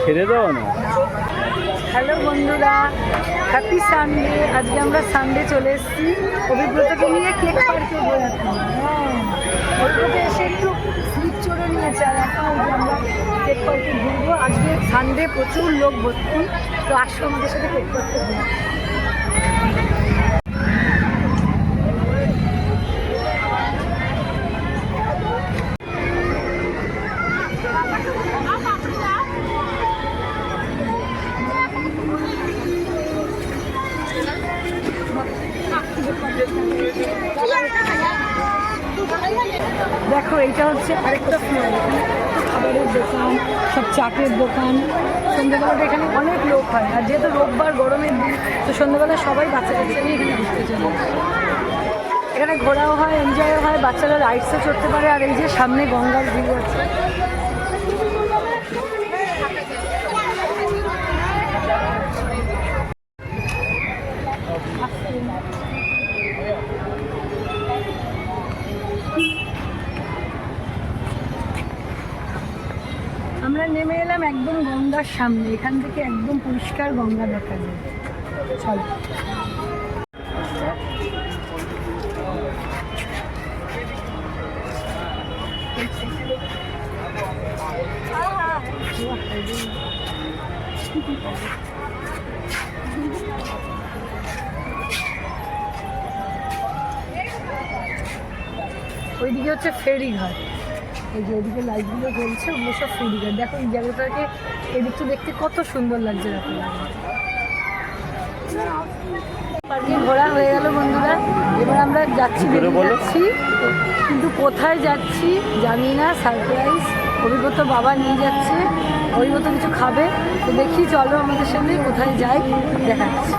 ছেড়ে দাও না। হ্যালো বন্ধুরা, হ্যাপি সানডে। আজকে আমরা সানডে চলে এসেছি অভিব্রতকে নিয়ে কেক পার্কে ঘোরাতে। অভিব্রত এসে একটু স্লিপ চড়ে নিয়েছে, আর এখন আমরা কেক পার্কে ঘুরবো। আজকে সানডে, প্রচুর লোক ভর্তি, তো আসো আমাদের সাথে কেক পার্কে ঘুরবো। দেখো, এইটা হচ্ছে আরেকটা ফ্লোর। এখানে খাবারের দোকান, সব চাটের দোকান। সন্ধ্যেবেলাটা এখানে অনেক লোক হয়, আর যেহেতু রোববার গরমের দিন, তো সন্ধ্যেবেলা সবাই বাচ্চাদের নিয়ে এখানে ঘুরতে চলে। এখানে ঘোরাও হয়, এনজয়ও হয়, বাচ্চারা রাইডসে চড়তে পারে। আর এই যে সামনে গঙ্গার ভিউ আছে। আমরা নেমে এলাম একদম গঙ্গার সামনে। এখান থেকে একদম পরিষ্কার গঙ্গা দেখা যায়। চলো। ওইদিকে হচ্ছে ফেরিঘাট। এই যে ওদিকে লাইটগুলো জ্বলছে, ওগুলো সব ফেরিঘাট। দেখো এই জায়গাটাকে, এদিকটা দেখতে কত সুন্দর লাগছে। দেখো, পার্কে ঘোরা হয়ে গেল বন্ধুরা। এবার আমরা যাচ্ছি, কিন্তু কোথায় যাচ্ছি জানি না। সারপ্রাইজ। অভিজ্ঞত বাবা নিয়ে যাচ্ছে, অভিজ্ঞত কিছু খাবে। তো দেখি, চলো আমাদের সামনে কোথায় যাই দেখাচ্ছি।